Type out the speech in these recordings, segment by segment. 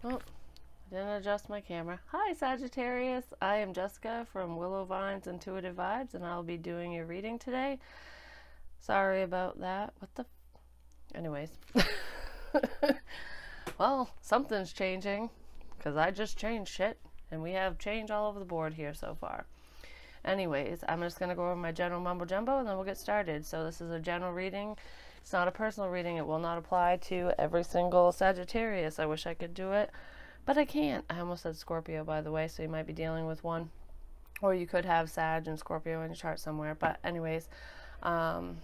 Oh, I didn't adjust my camera. Hi, Sagittarius. I am Jessica from Willow Vine's Intuitive Vibes, and I'll be doing your reading today. Sorry about that. What the? Anyways. Well, something's changing, because I just changed shit, and we have change all over the board here so far. Anyways, I'm just going to go over my general mumbo jumbo, and then we'll get started. So this is a general reading. It's not a personal reading. It will not apply to every single Sagittarius. I wish I could do it, but I can't. I almost said Scorpio, by the way, so you might be dealing with one. Or you could have Sag and Scorpio in your chart somewhere. But anyways, um,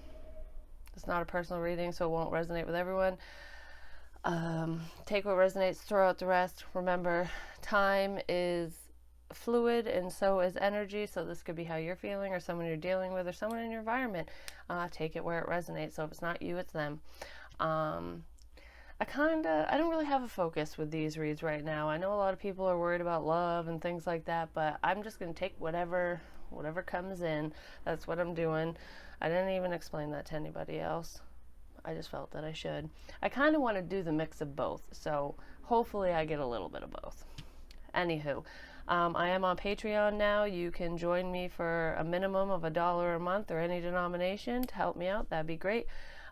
it's not a personal reading, so it won't resonate with everyone. Take what resonates, throw out the rest. Remember, time is fluid and so is energy. So this could be how you're feeling or someone you're dealing with or someone in your environment. Take it where it resonates. So if it's not you, it's them. I don't really have a focus with these reads right now. I know a lot of people are worried about love and things like that, but I'm just going to take whatever comes in. That's what I'm doing. I didn't even explain that to anybody else. I just felt that I should. I kind of want to do the mix of both, so hopefully I get a little bit of both. Anywho, I am on Patreon now. You can join me for a minimum of $1 a month or any denomination to help me out. That'd be great.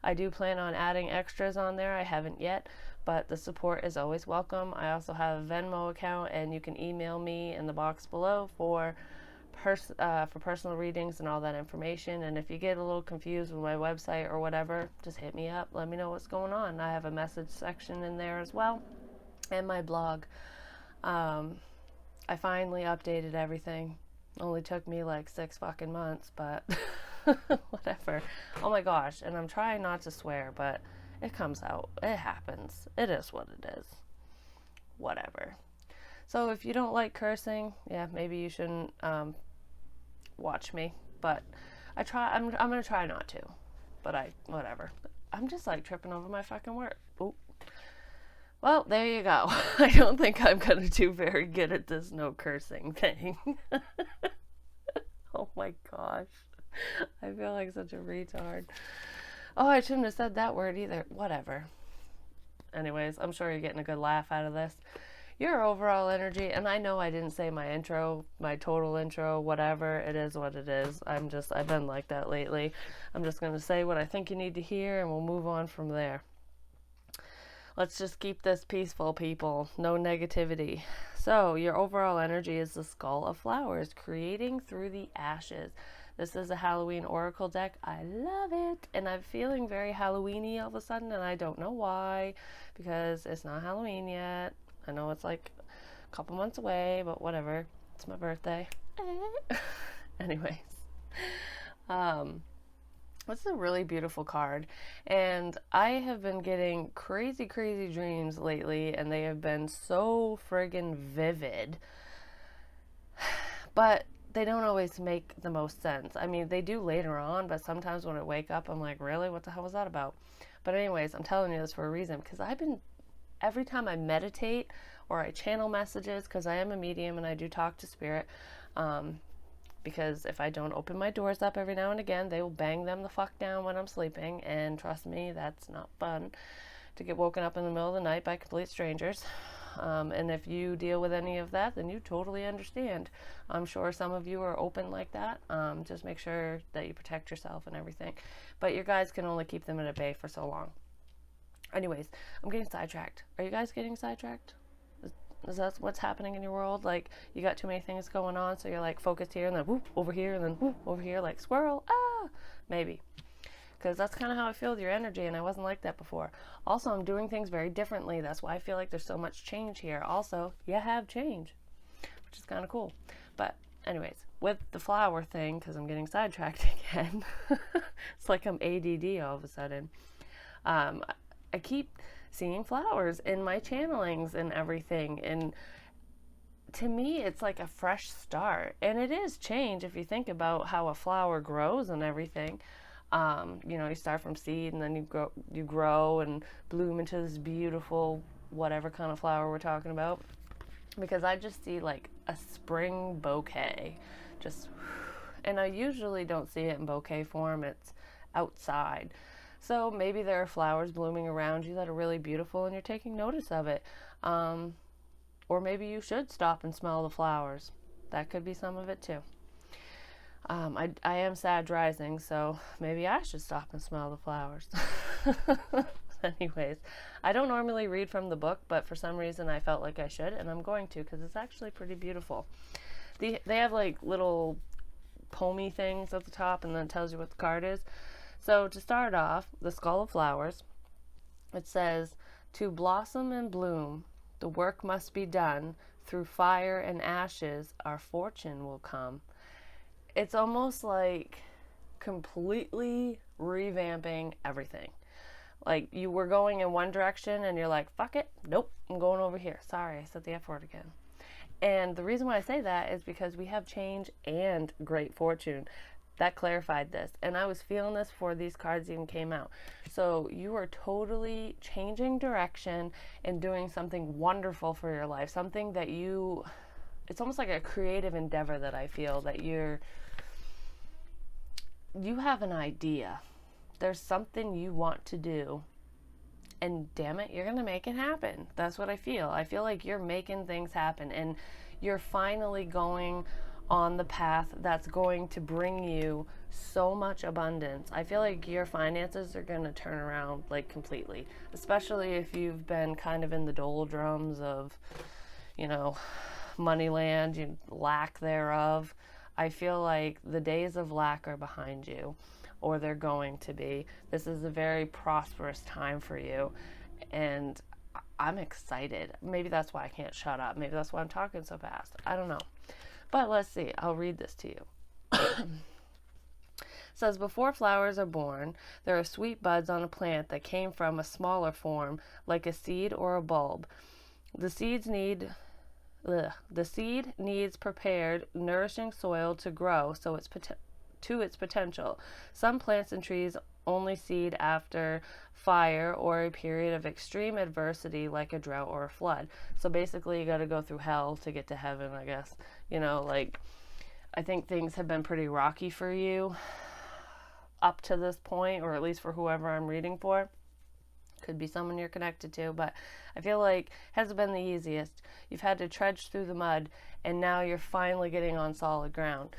I do plan on adding extras on there. I haven't yet, but the support is always welcome. I also have a Venmo account, and you can email me in the box below for personal readings and all that information. And if you get a little confused with my website or whatever, just hit me up. Let me know what's going on. I have a message section in there as well, and my blog. I finally updated everything. Only took me like 6 fucking months, but whatever. Oh my gosh, and I'm trying not to swear, but it comes out. It happens. It is what it is. Whatever. So if you don't like cursing, yeah, maybe you shouldn't watch me. But I'm gonna try not to. But whatever. I'm just like tripping over my fucking word. Oop. Well, there you go. I don't think I'm gonna do very good at this no cursing thing. Oh my gosh. I feel like such a retard. Oh, I shouldn't have said that word either. Whatever. Anyways, I'm sure you're getting a good laugh out of this. Your overall energy, and I know I didn't say my intro, my total intro, whatever. It is what it is. I've been like that lately. I'm just going to say what I think you need to hear, and we'll move on from there. Let's just keep this peaceful, people. No negativity. So, your overall energy is the skull of flowers, creating through the ashes. This is a Halloween oracle deck. I love it. And I'm feeling very Halloween-y all of a sudden, and I don't know why, because it's not Halloween yet. I know it's like a couple months away, but whatever. It's my birthday. Anyways. This is a really beautiful card, and I have been getting crazy, crazy dreams lately, and they have been so friggin' vivid, but they don't always make the most sense. I mean, they do later on, but sometimes when I wake up, I'm like, really? What the hell was that about? But anyways, I'm telling you this for a reason, because every time I meditate or I channel messages, because I am a medium and I do talk to spirit, because if I don't open my doors up every now and again, they will bang them the fuck down when I'm sleeping, and trust me, that's not fun to get woken up in the middle of the night by complete strangers. And if you deal with any of that, then you totally understand. I'm sure some of you are open like that. Just make sure that you protect yourself and everything. But your guys can only keep them at bay for so long. Anyways, I'm getting sidetracked. Are you guys getting sidetracked? Is that what's happening in your world? Like, you got too many things going on, so you're like focused here and then whoop over here and then whoop over here, like squirrel. Maybe. Because that's kind of how I feel with your energy, and I wasn't like that before. Also, I'm doing things very differently. That's why I feel like there's so much change here. Also, you have change, which is kind of cool. But anyways, with the flower thing, because I'm getting sidetracked again, it's like I'm ADD all of a sudden. I keep seeing flowers in my channelings and everything, and to me it's like a fresh start, and it is change if you think about how a flower grows and everything. You start from seed, and then you grow and bloom into this beautiful whatever kind of flower we're talking about, because I just see like a spring bouquet, just, and I usually don't see it in bouquet form. It's outside. So maybe there are flowers blooming around you that are really beautiful and you're taking notice of it. Or maybe you should stop and smell the flowers. That could be some of it too. I am Sag rising, so maybe I should stop and smell the flowers. Anyways, I don't normally read from the book, but for some reason I felt like I should, and I'm going to because it's actually pretty beautiful. They have like little poemy things at the top, and then it tells you what the card is. So to start off, the Skull of Flowers, it says, "To blossom and bloom, the work must be done. Through fire and ashes, our fortune will come." It's almost like completely revamping everything. Like you were going in one direction and you're like, fuck it, nope, I'm going over here. Sorry, I said the F word again. And the reason why I say that is because we have change and great fortune. That clarified this. And I was feeling this before these cards even came out. So you are totally changing direction and doing something wonderful for your life. Something that it's almost like a creative endeavor that I feel that you have an idea. There's something you want to do. And damn it, you're going to make it happen. That's what I feel. I feel like you're making things happen. And you're finally going on the path that's going to bring you so much abundance. I feel like your finances are going to turn around like completely, especially if you've been kind of in the doldrums of, money land, lack thereof. I feel like the days of lack are behind you, or they're going to be. This is a very prosperous time for you, and I'm excited. Maybe that's why I can't shut up. Maybe that's why I'm talking so fast. I don't know. But let's see. I'll read this to you. It says, "Before flowers are born, there are sweet buds on a plant that came from a smaller form, like a seed or a bulb. The seed needs prepared, nourishing soil to grow to its potential. Some plants and trees only seed after fire or a period of extreme adversity like a drought or a flood." So basically you got to go through hell to get to heaven, I guess. I think things have been pretty rocky for you up to this point, or at least for whoever I'm reading for. Could be someone you're connected to, but I feel like it hasn't been the easiest. You've had to trudge through the mud, and now you're finally getting on solid ground.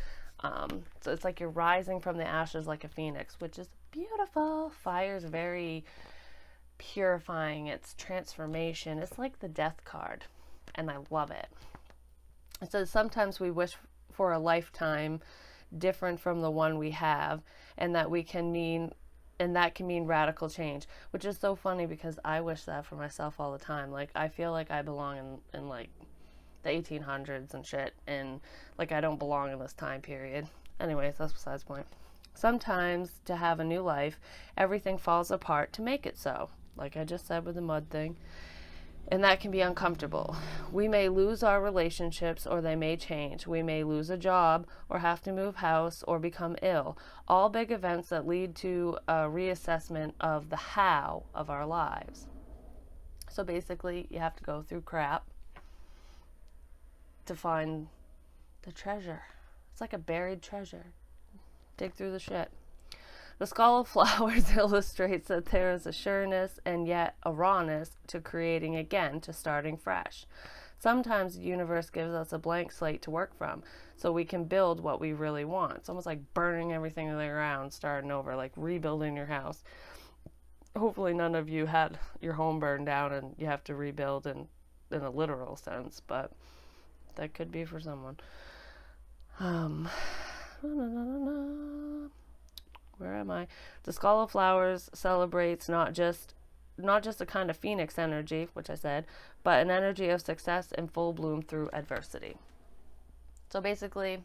So it's like you're rising from the ashes like a phoenix, which is beautiful. Fire's very purifying. It's transformation. It's like the death card, and I love it. It says, "Sometimes we wish for a lifetime different from the one we have, and that can mean radical change," which is so funny because I wish that for myself all the time. Like, I feel like I belong in like the 1800s and shit, and like I don't belong in this time period. Anyways, that's besides the point. "Sometimes to have a new life, everything falls apart to make it so," like I just said with the mud thing. "And that can be uncomfortable. We may lose our relationships, or they may change. We may lose a job, or have to move house, or become ill. All big events that lead to a reassessment of the how of our lives." So basically, you have to go through crap to find the treasure. It's like a buried treasure. Dig through the shit. The Skull of Flowers illustrates that there is a sureness and yet a rawness to creating again, to starting fresh. Sometimes the universe gives us a blank slate to work from, so we can build what we really want. It's almost like burning everything to the ground, starting over, like rebuilding your house. Hopefully none of you had your home burned down and you have to rebuild in a literal sense, but that could be for someone. Where am I? The Skull of Flowers celebrates not just a kind of phoenix energy, which I said, but an energy of success and full bloom through adversity. So basically,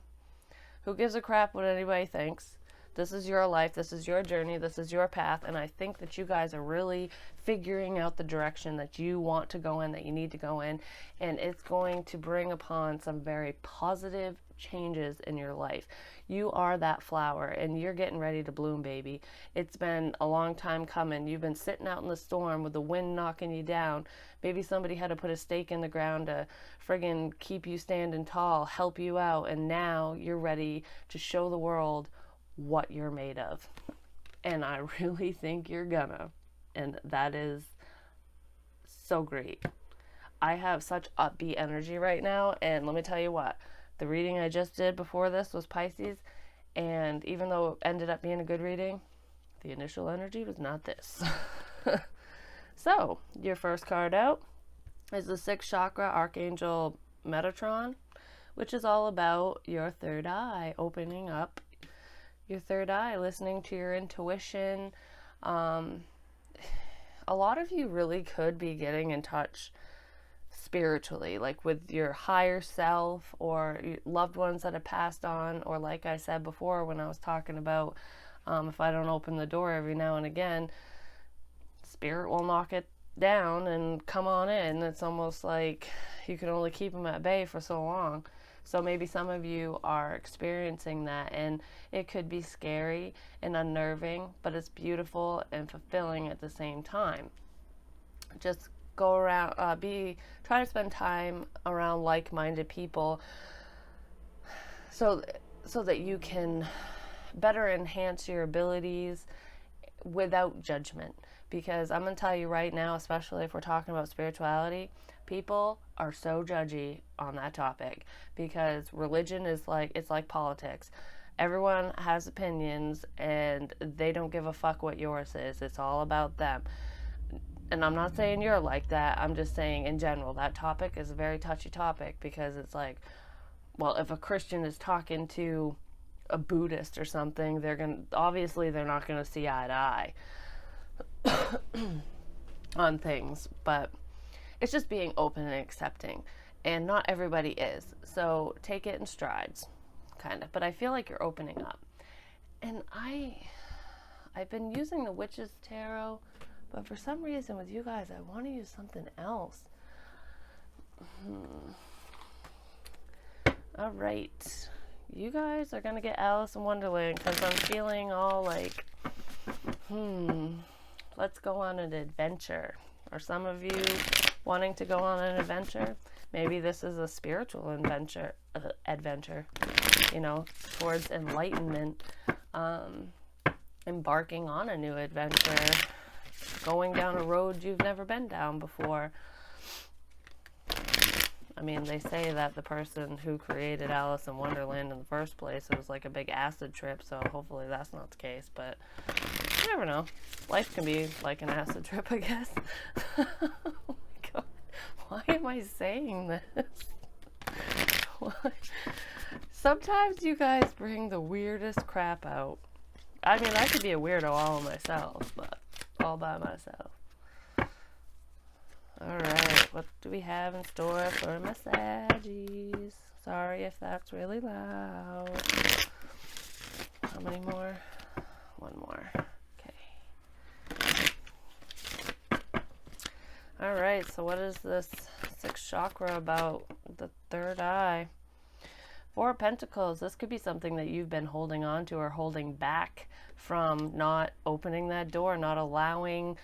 who gives a crap what anybody thinks? This is your life, this is your journey, this is your path, and I think that you guys are really figuring out the direction that you want to go in, that you need to go in, and it's going to bring upon some very positive changes in your life. You are that flower, and you're getting ready to bloom, baby. It's been a long time coming. You've been sitting out in the storm with the wind knocking you down. Maybe somebody had to put a stake in the ground to friggin' keep you standing tall, help you out, and now you're ready to show the world what you're made of. And I really think you're gonna. And that is so great. I have such upbeat energy right now, and let me tell you what, the reading I just did before this was Pisces, and even though it ended up being a good reading, the initial energy was not this. So, your first card out is the sixth chakra, Archangel Metatron, which is all about your third eye, opening up your third eye, listening to your intuition. A lot of you really could be getting in touch spiritually, like with your higher self or loved ones that have passed on, or like I said before when I was talking about if I don't open the door every now and again, spirit will knock it down and come on in. It's almost like you can only keep them at bay for so long. So maybe some of you are experiencing that, and it could be scary and unnerving, but it's beautiful and fulfilling at the same time. Just go around, try to spend time around like-minded people, so that you can better enhance your abilities without judgment. Because I'm going to tell you right now, especially if we're talking about spirituality, people are so judgy on that topic, because religion is like, it's like politics. Everyone has opinions and they don't give a fuck what yours is. It's all about them. And I'm not saying you're like that. I'm just saying in general, that topic is a very touchy topic, because it's like, well, if a Christian is talking to a Buddhist or something, obviously they're not going to see eye to eye on things. But it's just being open and accepting, and not everybody is. So take it in strides, kind of. But I feel like you're opening up. And I've been using the Witch's Tarot, but for some reason with you guys, I want to use something else. All right. You guys are going to get Alice in Wonderland, because I'm feeling all like, let's go on an adventure. Or some of you wanting to go on an adventure. Maybe this is a spiritual adventure, towards enlightenment, embarking on a new adventure, going down a road you've never been down before. I mean, they say that the person who created Alice in Wonderland in the first place, it was like a big acid trip, so hopefully that's not the case, but you never know. Life can be like an acid trip, I guess. Oh my god. Why am I saying this? Sometimes you guys bring the weirdest crap out. I mean, I could be a weirdo all myself, but all by myself. Alright, what do we have in store for massages? Sorry if that's really loud. How many more? One more. Okay. Alright, so what is this sixth chakra about? The third eye. Four of Pentacles. This could be something that you've been holding on to or holding back from, not opening that door, not allowing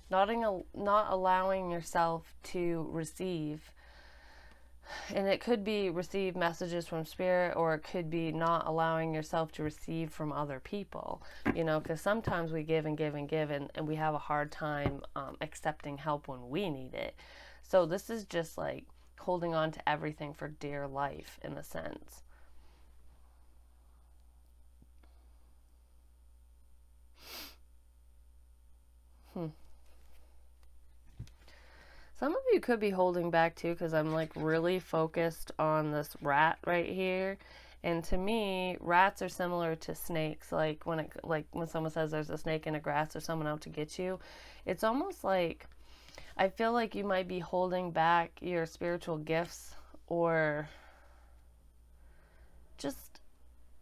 not allowing yourself to receive. And it could be receive messages from spirit, or it could be not allowing yourself to receive from other people, because sometimes we give and give and give, and we have a hard time accepting help when we need it. So this is just like holding on to everything for dear life, in a sense. Some of you could be holding back too, because I'm like really focused on this rat right here. And to me, rats are similar to snakes. Like when someone says there's a snake in the grass or someone out to get you, it's almost like, I feel like you might be holding back your spiritual gifts, or just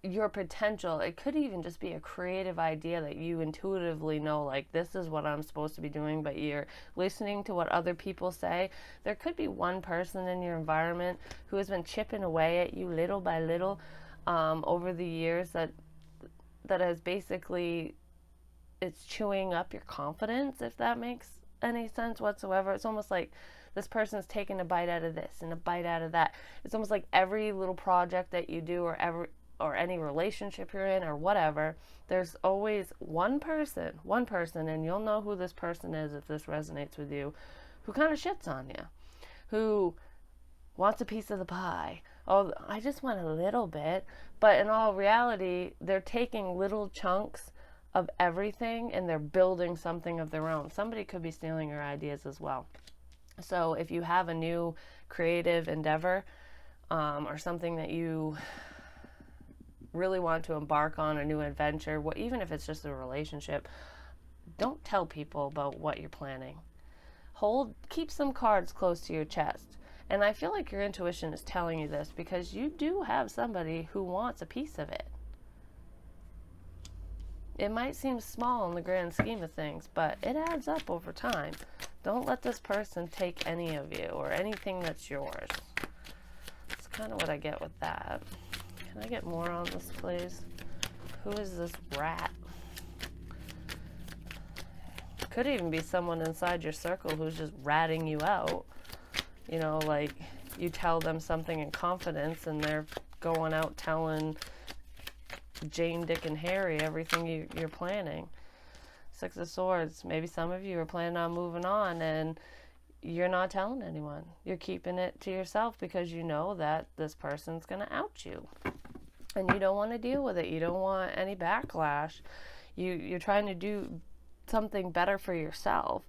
your potential. It could even just be a creative idea that you intuitively know, like, this is what I'm supposed to be doing, but you're listening to what other people say. There could be one person in your environment who has been chipping away at you little by little over the years, that has basically, it's chewing up your confidence, if that makes any sense whatsoever. It's almost like this person's taking a bite out of this and a bite out of that. It's almost like every little project that you do, or or any relationship you're in or whatever, there's always one person, and you'll know who this person is if this resonates with you, who kind of shits on you, who wants a piece of the pie. Oh, I just want a little bit. But in all reality, they're taking little chunks of everything and they're building something of their own. Somebody could be stealing your ideas as well. So if you have a new creative endeavor, or something that you really want to embark on, a new adventure, even if it's just a relationship, don't tell people about what you're planning. Keep some cards close to your chest. And I feel like your intuition is telling you this because you do have somebody who wants a piece of it. It might seem small in the grand scheme of things, but it adds up over time. Don't let this person take any of you or anything that's yours. That's kind of what I get with that. Can I get more on this, please? Who is this rat? Could even be someone inside your circle who's just ratting you out. You know, like you tell them something in confidence and they're going out telling Jane, Dick, and Harry everything you're planning. Six of Swords. Maybe some of you are planning on moving on and you're not telling anyone. You're keeping it to yourself because you know that this person's going to out you. And you don't want to deal with it. You don't want any backlash. You're trying to do something better for yourself.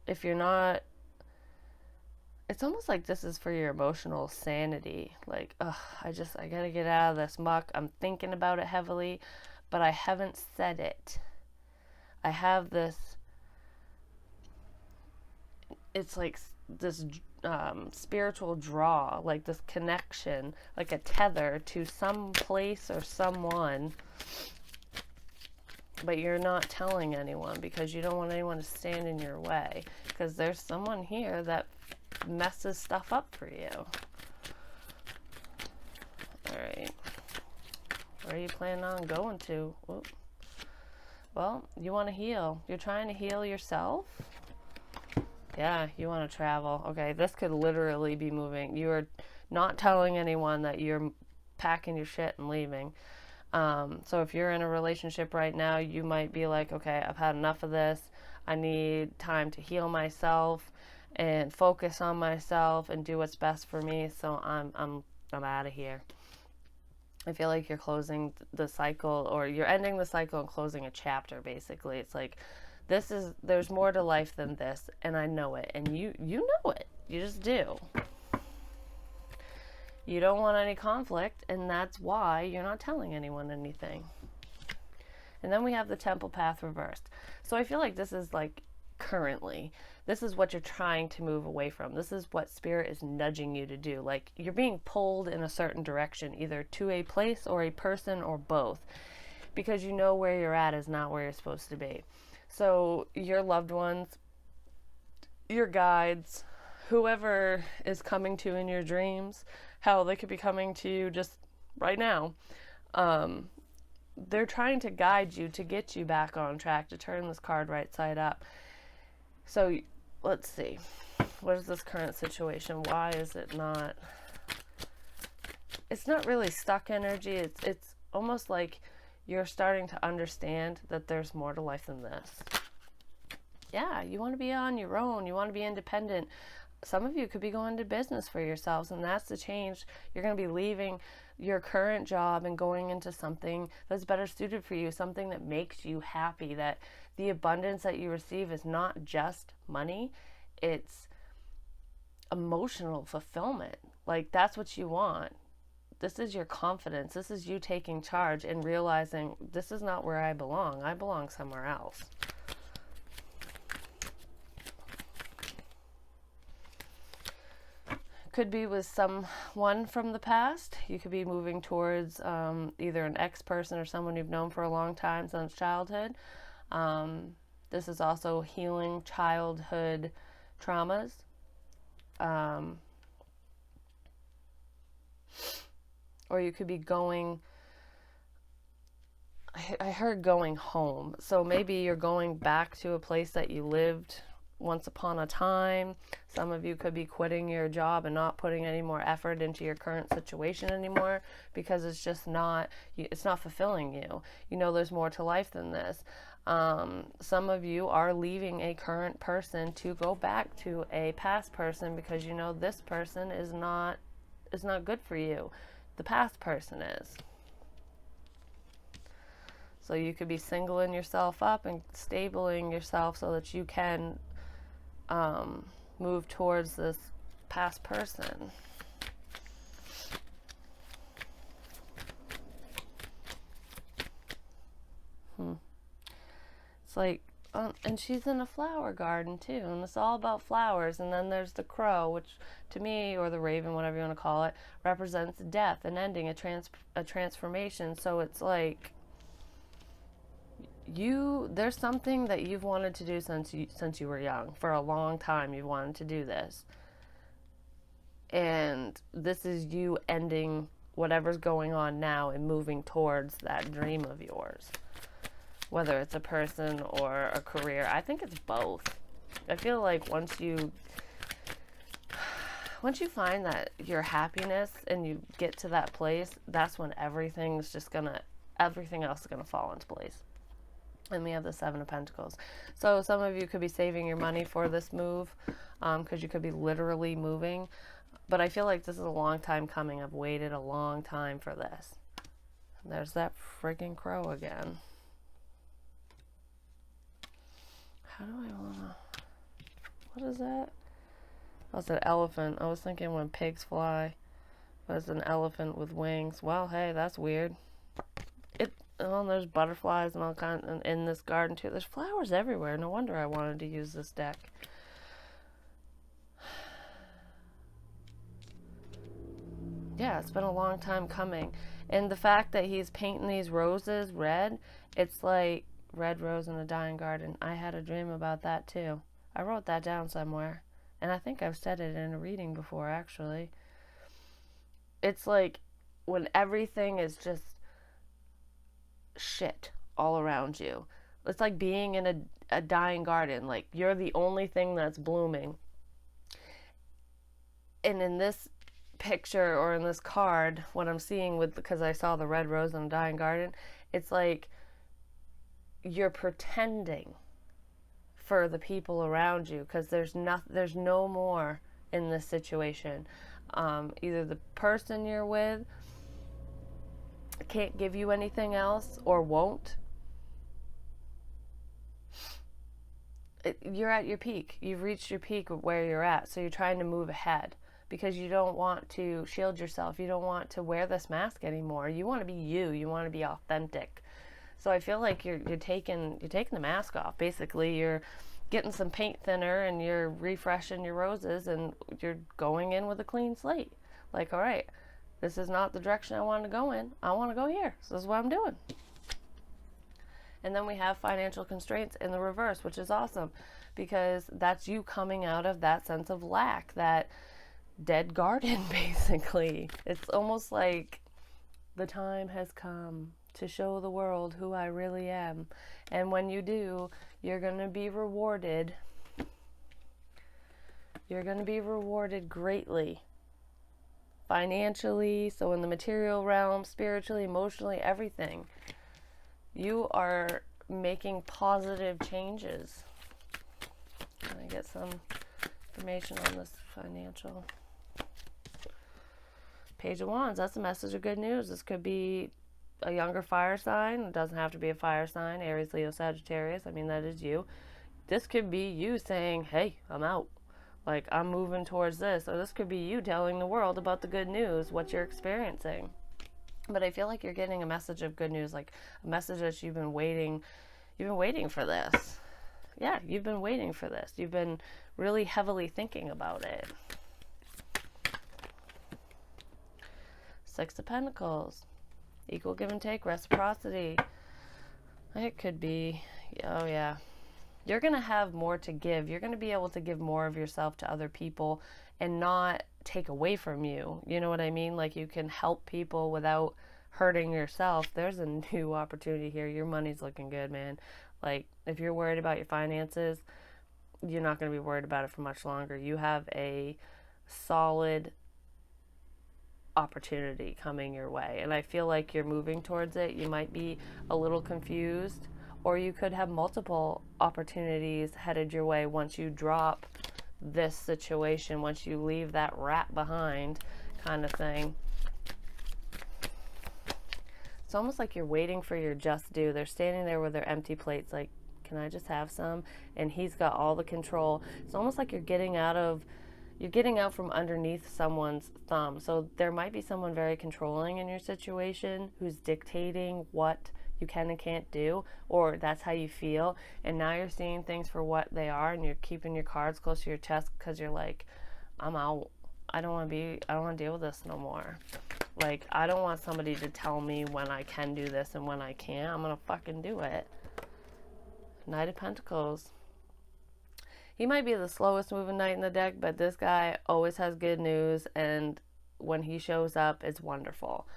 If you're not, it's almost like this is for your emotional sanity. Like, I gotta get out of this muck. I'm thinking about it heavily, but I haven't said it. I have this, it's like this spiritual draw, like this connection, like a tether to some place or someone, but you're not telling anyone because you don't want anyone to stand in your way because there's someone here that messes stuff up for you. All right. Where are you planning on going to? Whoop. Well, you want to heal. You're trying to heal yourself. Yeah, you want to travel. Okay, this could literally be moving. You are not telling anyone that you're packing your shit and leaving. So if you're in a relationship right now, you might be like, okay, I've had enough of this. I need time to heal myself and focus on myself and do what's best for me. So I'm out of here. I feel like you're closing the cycle, or you're ending the cycle and closing a chapter. Basically, it's like there's more to life than this, and I know it, and you know it. You just do. You don't want any conflict, and that's why you're not telling anyone anything. And then we have the Temple path reversed. So I feel like this is like currently, this is what you're trying to move away from. This is what Spirit is nudging you to do. Like you're being pulled in a certain direction, either to a place or a person or both, because you know where you're at is not where you're supposed to be. So your loved ones, your guides, whoever is coming to in your dreams, hell, they could be coming to you just right now. They're trying to guide you to get you back on track, to turn this card right side up. So let's see. What is this current situation? Why is it not? It's not really stuck energy. It's almost like you're starting to understand that there's more to life than this. Yeah, you want to be on your own. You want to be independent. Some of you could be going to business for yourselves, and that's the change. You're going to be leaving your current job and going into something that's better suited for you, something that makes you happy, that the abundance that you receive is not just money, it's emotional fulfillment. Like, that's what you want. This is your confidence. This is you taking charge and realizing this is not where I belong. I belong somewhere else. Could be with someone from the past. You could be moving towards either an ex-person or someone you've known for a long time since childhood. This is also healing childhood traumas. Or you could be going, I heard going home. So maybe you're going back to a place that you lived once upon a time. Some of you could be quitting your job and not putting any more effort into your current situation anymore because it's just not, it's not fulfilling you. You know, there's more to life than this. Some of you are leaving a current person to go back to a past person because you know this person is not good for you. The past person is. So you could be singling yourself up and stabling yourself so that you can move towards this past person. It's like, and she's in a flower garden too, and it's all about flowers. And then there's the crow, which to me, or the raven, whatever you want to call it, represents death, an ending, a transformation. So it's like, there's something that you've wanted to do since you were young. For a long time you've wanted to do this, and this is you ending whatever's going on now and moving towards that dream of yours, whether it's a person or a career. I think it's both. I feel like once you find that your happiness and you get to that place, that's when everything else is gonna fall into place. And we have the Seven of Pentacles. So some of you could be saving your money for this move, because you could be literally moving. But I feel like this is a long time coming. I've waited a long time for this. And there's that friggin' crow again. How do I wanna... What is that? Oh, it's an elephant. I was thinking when pigs fly. But it's an elephant with wings. Well, hey, that's weird. Oh, there's butterflies and all kinds in this garden too. There's flowers everywhere. No wonder I wanted to use this deck. Yeah, it's been a long time coming. And the fact that he's painting these roses red, it's like red rose in a dying garden. I had a dream about that too. I wrote that down somewhere. And I think I've said it in a reading before, actually. It's like when everything is just shit all around you. It's like being in a dying garden. Like, you're the only thing that's blooming. And in this picture, or in this card, what I'm seeing, because I saw the red rose in a dying garden, it's like you're pretending for the people around you, because there's no more in this situation. Either the person you're with can't give you anything else or won't. You're at your peak. You've reached your peak of where you're at, so you're trying to move ahead because you don't want to shield yourself. You don't want to wear this mask anymore. You want to be you. You want to be authentic. So I feel like you're taking the mask off. Basically, you're getting some paint thinner and you're refreshing your roses, and you're going in with a clean slate. Like, all right, this is not the direction I want to go in. I want to go here. So this is what I'm doing. And then we have financial constraints in the reverse, which is awesome, because that's you coming out of that sense of lack, that dead garden, basically. It's almost like the time has come to show the world who I really am. And when you do, you're going to be rewarded. You're going to be rewarded greatly. Financially, so in the material realm, spiritually, emotionally, everything. You are making positive changes. Can I get some information on this financial? Page of Wands, that's a message of good news. This could be a younger fire sign. It doesn't have to be a fire sign. Aries, Leo, Sagittarius. I mean, that is you. This could be you saying, hey, I'm out. Like, I'm moving towards this. Or this could be you telling the world about the good news, what you're experiencing. But I feel like you're getting a message of good news, like a message that you've been waiting for this. Yeah, you've been waiting for this. You've been really heavily thinking about it. Six of Pentacles. Equal give and take, reciprocity. It could be, oh yeah. You're going to have more to give. You're going to be able to give more of yourself to other people and not take away from you. You know what I mean? Like, you can help people without hurting yourself. There's a new opportunity here. Your money's looking good, man. Like, if you're worried about your finances, you're not going to be worried about it for much longer. You have a solid opportunity coming your way, and I feel like you're moving towards it. You might be a little confused, or you could have multiple opportunities headed your way once you drop this situation, once you leave that rat behind, kind of thing. It's almost like you're waiting for your just due. They're standing there with their empty plates like, can I just have some? And he's got all the control. It's almost like you're getting out from underneath someone's thumb. So there might be someone very controlling in your situation who's dictating what you can and can't do, or that's how you feel. And now you're seeing things for what they are, and you're keeping your cards close to your chest because you're like, I'm out. I don't want to deal with this no more. Like, I don't want somebody to tell me when I can do this and when I can't. I'm going to fucking do it. Knight of Pentacles. He might be the slowest moving knight in the deck, but this guy always has good news, and when he shows up, it's wonderful.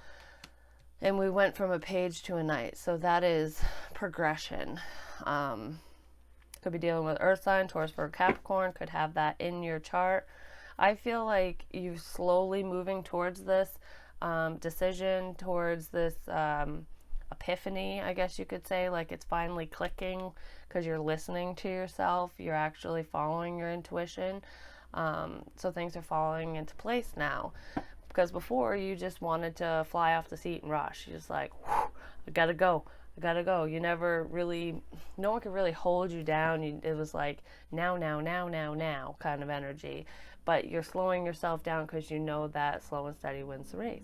And we went from a page to a knight, so that is progression. Could be dealing with Earth sign, Taurus, Virgo, Capricorn, could have that in your chart. I feel like you're slowly moving towards this decision, towards this epiphany, I guess you could say. Like, it's finally clicking because you're listening to yourself. You're actually following your intuition. So things are falling into place now. Because before, you just wanted to fly off the seat and rush. You're just like, I gotta go. I gotta go. You never really, no one could really hold you down. It was like, now kind of energy. But you're slowing yourself down because you know that slow and steady wins the race.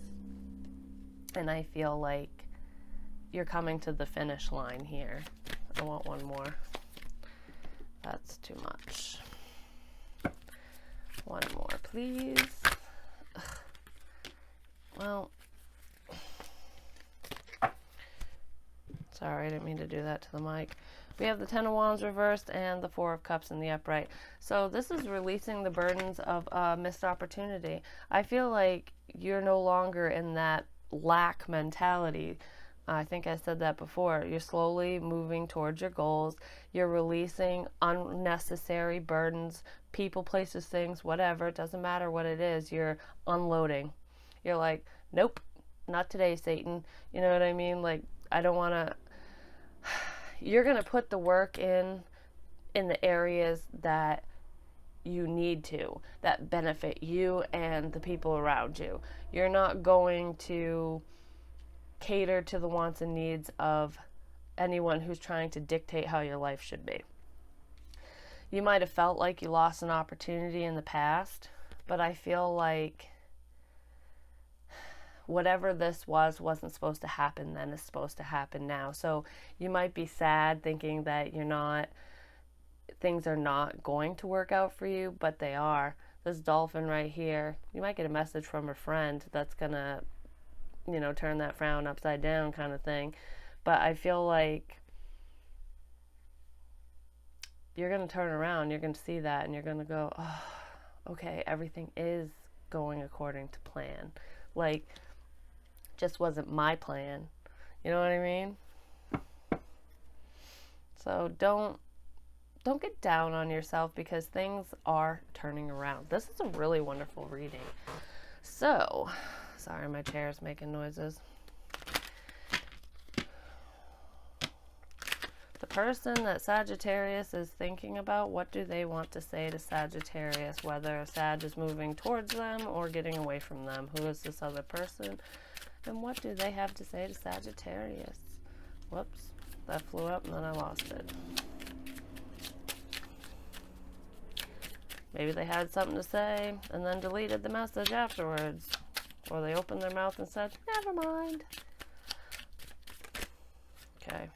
And I feel like you're coming to the finish line here. I want one more. That's too much. One more, please. Ugh. Well, sorry, I didn't mean to do that to the mic. We have the Ten of Wands reversed and the Four of Cups in the upright. So this is releasing the burdens of missed opportunity. I feel like you're no longer in that lack mentality. I think I said that before. You're slowly moving towards your goals. You're releasing unnecessary burdens, people, places, things, whatever. It doesn't matter what it is. You're unloading. You're like, nope, not today, Satan. You know what I mean? Like, I don't want to. You're going to put the work in the areas that you need to, that benefit you and the people around you. You're not going to cater to the wants and needs of anyone who's trying to dictate how your life should be. You might have felt like you lost an opportunity in the past, but I feel like whatever this wasn't supposed to happen then is supposed to happen now. So you might be sad thinking that things are not going to work out for you, but they are. This dolphin right here, you might get a message from a friend that's gonna, turn that frown upside down kind of thing. But I feel like you're gonna turn around, you're gonna see that, and you're gonna go, oh, okay, everything is going according to plan. Like, just wasn't my plan. You know what I mean? So don't get down on yourself because things are turning around. This is a really wonderful reading. So, sorry, my chair is making noises. The person that Sagittarius is thinking about, what do they want to say to Sagittarius? Whether Sag is moving towards them or getting away from them. Who is this other person? And what do they have to say to Sagittarius? Whoops, that flew up and then I lost it. Maybe they had something to say and then deleted the message afterwards. Or they opened their mouth and said, never mind. Okay.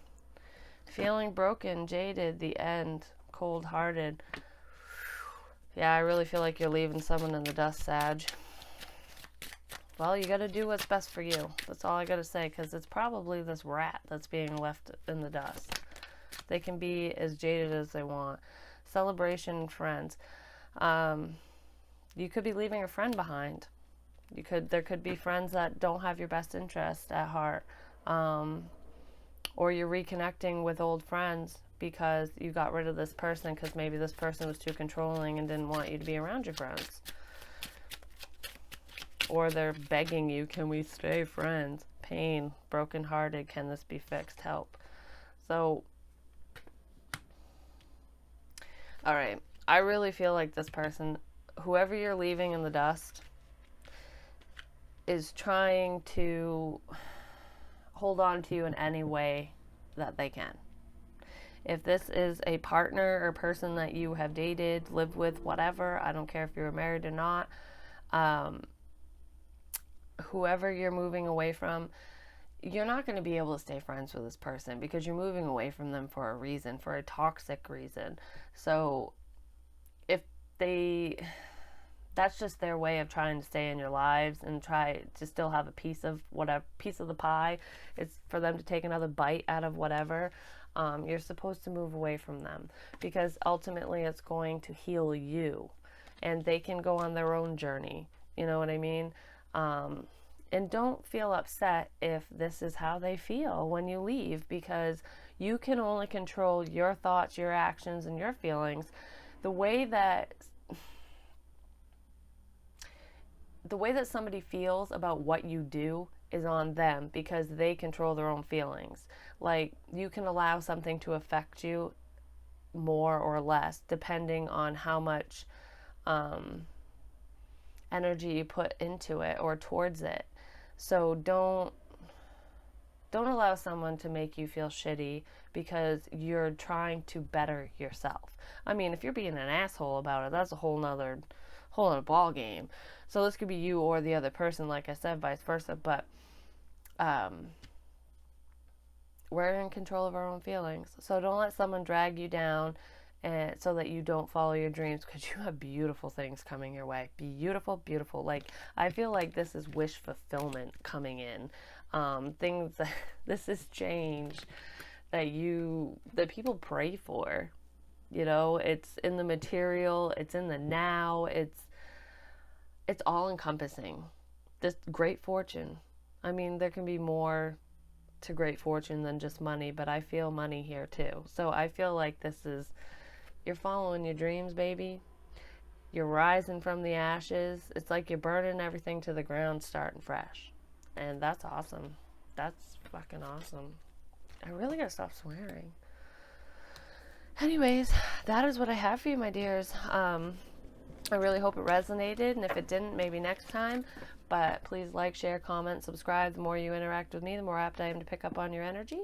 Feeling broken, jaded, the end, cold-hearted. Yeah, I really feel like you're leaving someone in the dust, Sag. Well, you got to do what's best for you. That's all I got to say, because it's probably this rat that's being left in the dust. They can be as jaded as they want. Celebration, friends. You could be leaving a friend behind. There could be friends that don't have your best interest at heart. Or you're reconnecting with old friends, because you got rid of this person because maybe this person was too controlling and didn't want you to be around your friends. Or they're begging you, can we stay friends? Pain, brokenhearted, can this be fixed? Help. So, all right. I really feel like this person, whoever you're leaving in the dust, is trying to hold on to you in any way that they can. If this is a partner or person that you have dated, lived with, whatever, I don't care if you're married or not, whoever you're moving away from, you're not going to be able to stay friends with this person because you're moving away from them for a reason, for a toxic reason. So if that's just their way of trying to stay in your lives and try to still have a piece of whatever, piece of the pie. It's for them to take another bite out of whatever. You're supposed to move away from them because ultimately it's going to heal you and they can go on their own journey. You know what I mean? And don't feel upset if this is how they feel when you leave, because you can only control your thoughts, your actions, and your feelings. The way that somebody feels about what you do is on them because they control their own feelings. Like, you can allow something to affect you more or less depending on how much energy you put into it or towards it. So don't allow someone to make you feel shitty because you're trying to better yourself. I mean, if you're being an asshole about it, that's a whole nother ball game. So this could be you or the other person, like I said, vice versa. But we're in control of our own feelings. So don't let someone drag you down and so that you don't follow your dreams, because you have beautiful things coming your way. Beautiful, beautiful. Like, I feel like this is wish fulfillment coming in. Things that this is change that people pray for. You know, it's in the material, it's in the now, it's all encompassing. This great fortune. I mean, there can be more to great fortune than just money, but I feel money here too. So I feel like this is, you're following your dreams, baby. You're rising from the ashes. It's like you're burning everything to the ground, starting fresh. And that's awesome. That's fucking awesome. I really gotta stop swearing. Anyways, that is what I have for you, my dears. I really hope it resonated, and if it didn't, maybe next time. But please like, share, comment, subscribe. The more you interact with me, the more apt I am to pick up on your energy.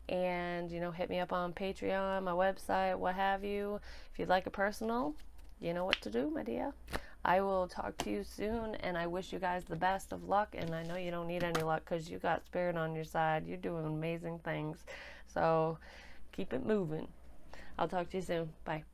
And, you know, hit me up on Patreon, my website, what have you. If you'd like a personal, you know what to do, my dear. I will talk to you soon, and I wish you guys the best of luck. And I know you don't need any luck because you got spirit on your side. You're doing amazing things. So keep it moving. I'll talk to you soon. Bye.